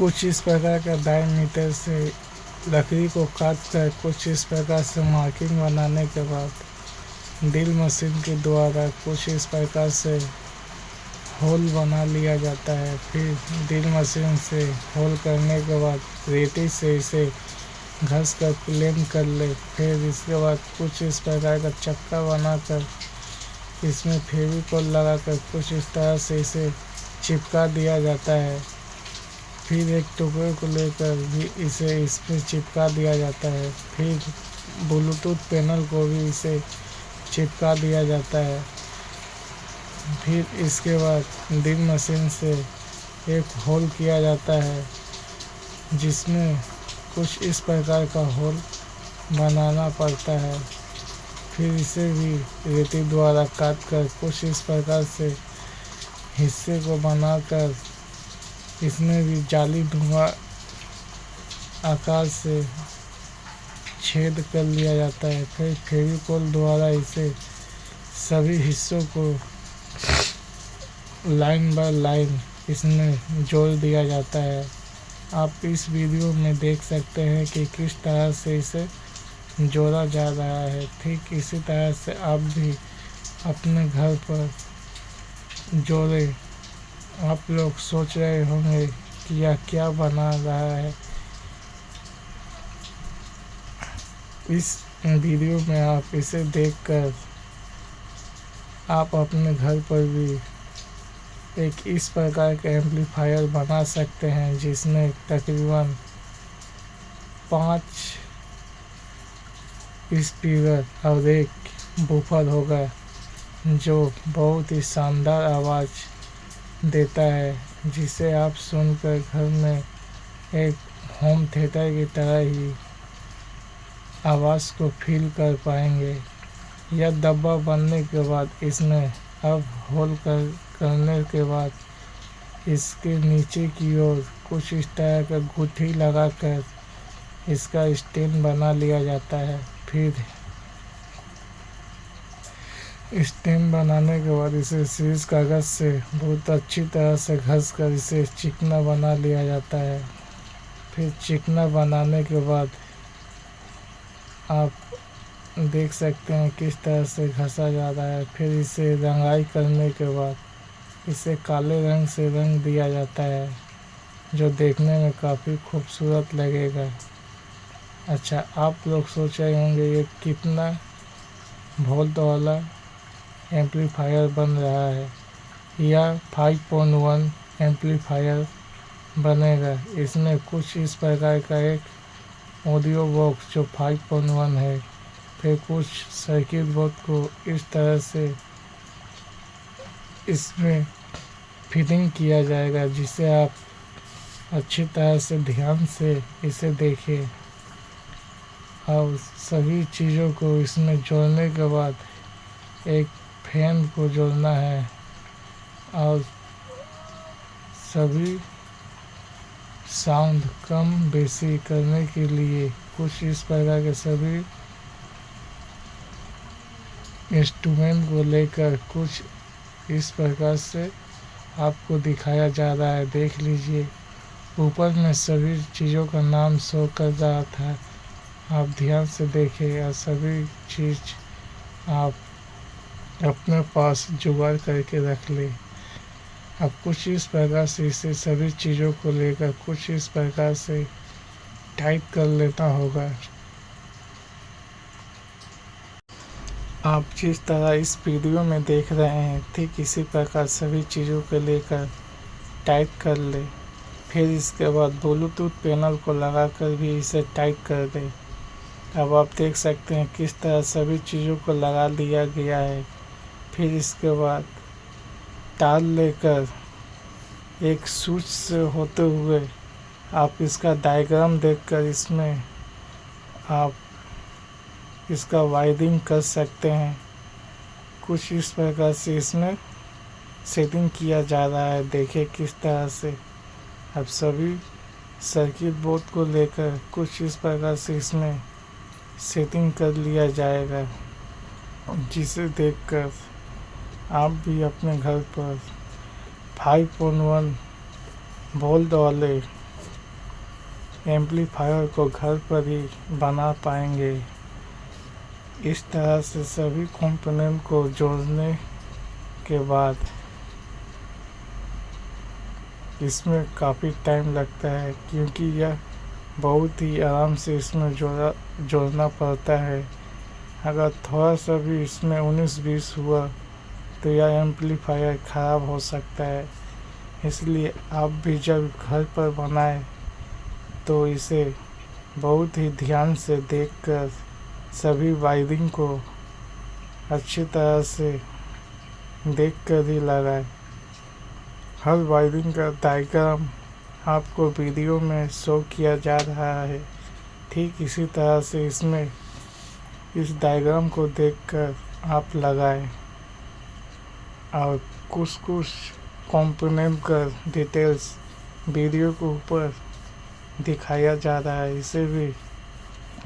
कुछ इस प्रकार का डायमीटर से लकड़ी को काट कर कुछ इस प्रकार से मार्किंग बनाने के बाद ड्रिल मशीन के द्वारा कुछ इस प्रकार से होल बना लिया जाता है। फिर ड्रिल मशीन से होल करने के बाद रेती से इसे घस कर प्लेन कर ले। फिर इसके बाद कुछ इस प्रकार का चक्का बनाकर इसमें फेविकोल लगाकर कुछ इस तरह से इसे चिपका दिया जाता है। फिर एक टुकड़े को लेकर भी इसे इसमें चिपका दिया जाता है। फिर ब्लूटूथ पैनल को भी इसे चिपका दिया जाता है। फिर इसके बाद ड्रिल मशीन से एक होल किया जाता है जिसमें कुछ इस प्रकार का होल बनाना पड़ता है। फिर इसे भी रेती द्वारा काट कर कुछ इस प्रकार से हिस्से को बनाकर इसमें भी जाली धुआं आकार से छेद कर लिया जाता है। फिर फेविकोल द्वारा इसे सभी हिस्सों को लाइन बाय लाइन इसमें जोड़ दिया जाता है। आप इस वीडियो में देख सकते हैं कि किस तरह से इसे जोड़ा जा रहा है। ठीक इसी तरह से आप भी अपने घर पर जोड़ें। आप लोग सोच रहे होंगे कि यह क्या बना रहा है। इस वीडियो में आप इसे देखकर आप अपने घर पर भी एक इस प्रकार का एम्पलीफायर बना सकते हैं जिसमें तकरीबन 5 स्पीकर और एक बूफर होगा जो बहुत ही शानदार आवाज़ देता है, जिसे आप सुनकर घर में एक होम थिएटर की तरह ही आवाज़ को फील कर पाएंगे। यह डब्बा बनने के बाद इसमें अब होल करने के बाद इसके नीचे की ओर कुछ इस तरह का गुठी लगाकर इसका स्टैंड बना लिया जाता है। फिर स्टैंड बनाने के बाद इसे सीस कागज़ से बहुत अच्छी तरह से घस कर इसे चिकना बना लिया जाता है। फिर चिकना बनाने के बाद आप देख सकते हैं किस तरह से घसा जा रहा है। फिर इसे रंगाई करने के बाद इसे काले रंग से रंग दिया जाता है जो देखने में काफ़ी खूबसूरत लगेगा। अच्छा, आप लोग सोच रहे होंगे ये कितना वोल्ट वाला एम्पलीफायर बन रहा है। यह 5.1 एम्पलीफायर बनेगा। इसमें कुछ इस प्रकार का एक ऑडियो बॉक्स जो 5.1 है, फिर कुछ सर्किट बोर्ड को इस तरह से इसमें फिटिंग किया जाएगा जिसे आप अच्छी तरह से ध्यान से इसे देखें। और सभी चीज़ों को इसमें जोड़ने के बाद एक फैन को जोड़ना है और सभी साउंड कम बेसी करने के लिए कुछ इस प्रकार के सभी इंस्ट्रूमेंट को लेकर कुछ इस प्रकार से आपको दिखाया जा रहा है। देख लीजिए, ऊपर में सभी चीज़ों का नाम शो कर रहा था। आप ध्यान से देखें और सभी चीज़ आप अपने पास जुगाड़ करके रख ले। अब कुछ इस प्रकार से इसे सभी चीज़ों को लेकर कुछ इस प्रकार से टाइट कर लेना होगा। आप जिस तरह इस वीडियो में देख रहे हैं ठीक इसी प्रकार सभी चीज़ों को लेकर टाइट कर ले। फिर इसके बाद ब्लूटूथ पैनल को लगाकर भी इसे टाइट कर दे। अब आप देख सकते हैं किस तरह सभी चीज़ों को लगा दिया गया है। फिर इसके बाद तार लेकर एक स्विच से होते हुए आप इसका डायग्राम देखकर इसमें आप इसका वायरिंग कर सकते हैं। कुछ इस प्रकार से इसमें सेटिंग किया जा रहा है। देखिए किस तरह से अब सभी सर्किट बोर्ड को लेकर कुछ इस प्रकार से इसमें सेटिंग कर लिया जाएगा, जिसे देखकर आप भी अपने घर पर 5.1 वोल्ट वाले एम्पलीफायर को घर पर ही बना पाएंगे। इस तरह से सभी कंपोनेंट को जोड़ने के बाद इसमें काफ़ी टाइम लगता है, क्योंकि यह बहुत ही आराम से इसमें जोड़ना पड़ता है। अगर थोड़ा सा भी इसमें 19-20 हुआ तो यह एम्पलीफायर ख़राब हो सकता है। इसलिए आप भी जब घर पर बनाएं तो इसे बहुत ही ध्यान से देखकर सभी वायरिंग को अच्छी तरह से देखकर ही लगाएं। हर वायरिंग का डायग्राम आपको वीडियो में शो किया जा रहा है। ठीक इसी तरह से इसमें इस डायग्राम को देखकर आप लगाएं और कुछ कंपोनेंट का डिटेल्स वीडियो के ऊपर दिखाया जा रहा है, इसे भी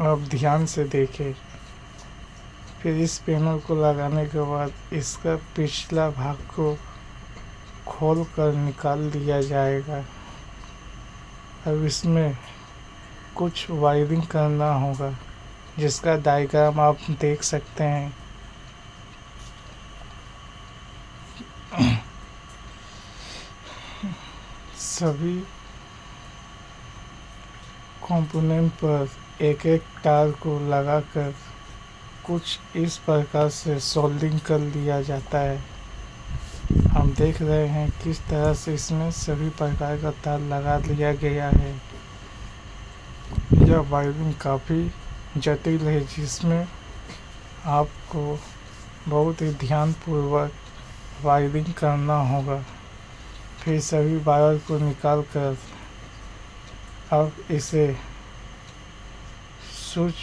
आप ध्यान से देखें। फिर इस पैनल को लगाने के बाद इसका पिछला भाग को खोल कर निकाल दिया जाएगा। अब इसमें कुछ वायरिंग करना होगा, जिसका डायग्राम आप देख सकते हैं। सभी कंपोनेंट पर एक एक तार को लगाकर कुछ इस प्रकार से सोल्डिंग कर लिया जाता है। हम देख रहे हैं किस तरह से इसमें सभी प्रकार का तार लगा लिया गया है। यह वायरिंग काफ़ी जटिल है, जिसमें आपको बहुत ही ध्यानपूर्वक वायरिंग करना होगा। फिर सभी वायर को निकाल कर अब इसे स्विच,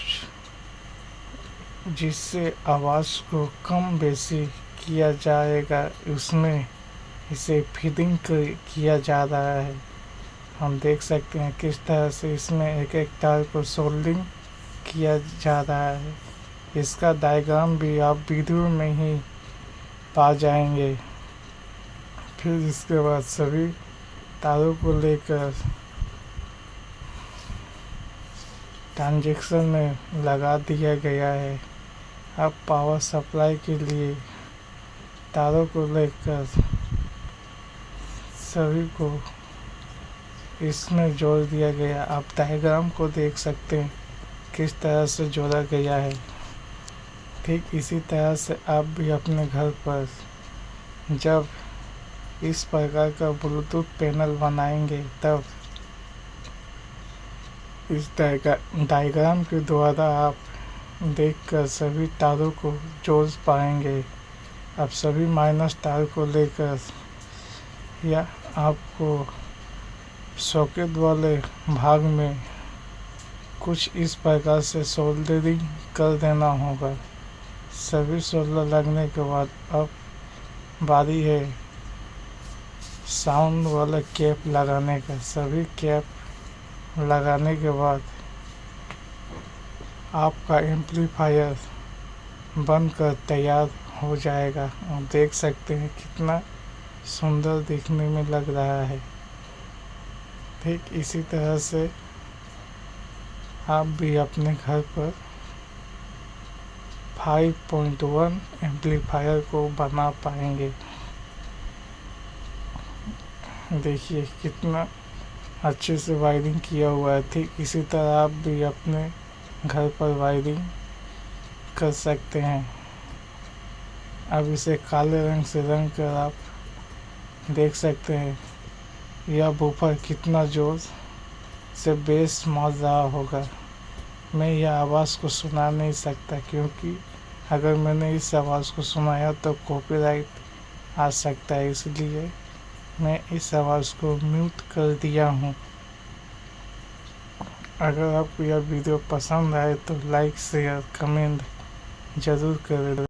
जिससे आवाज़ को कम बेसी किया जाएगा, उसमें इसे फीडिंग किया जा रहा है। हम देख सकते हैं किस तरह से इसमें एक एक तार को सोल्डिंग किया जा रहा है। इसका डायग्राम भी आप वीडियो में ही पा जाएंगे। फिर इसके बाद सभी तारों को लेकर ट्रांजैक्शन में लगा दिया गया है। अब पावर सप्लाई के लिए तारों को लेकर सभी को इसमें जोड़ दिया गया। आप डायग्राम को देख सकते हैं किस तरह से जोड़ा गया है। ठीक इसी तरह से आप भी अपने घर पर जब इस प्रकार का ब्लूटूथ पैनल बनाएंगे, तब इस डायग्राम के द्वारा आप देखकर सभी तारों को जोड़ पाएंगे। अब सभी माइनस तार को लेकर या आपको सॉकेट वाले भाग में कुछ इस प्रकार से सोल्डरिंग कर देना होगा। सभी सोल्डर लगने के बाद अब बारी है साउंड वाला कैप लगाने का। सभी कैप लगाने के बाद आपका एम्पलीफायर बनकर तैयार हो जाएगा। आप देख सकते हैं कितना सुंदर दिखने में लग रहा है। ठीक इसी तरह से आप भी अपने घर पर 5.1 एम्पलीफायर को बना पाएंगे। देखिए कितना अच्छे से वायरिंग किया हुआ है। ठीक इसी तरह आप भी अपने घर पर वायरिंग कर सकते हैं। अब इसे काले रंग से रंग कर आप देख सकते हैं यह बूफर कितना जोर से बेस मार रहा होगा। मैं यह आवाज़ को सुना नहीं सकता, क्योंकि अगर मैंने इस आवाज़ को सुनाया तो कॉपीराइट आ सकता है, इसलिए मैं इस आवाज़ को म्यूट कर दिया हूँ। अगर आपको यह वीडियो पसंद आए तो लाइक शेयर कमेंट ज़रूर करें।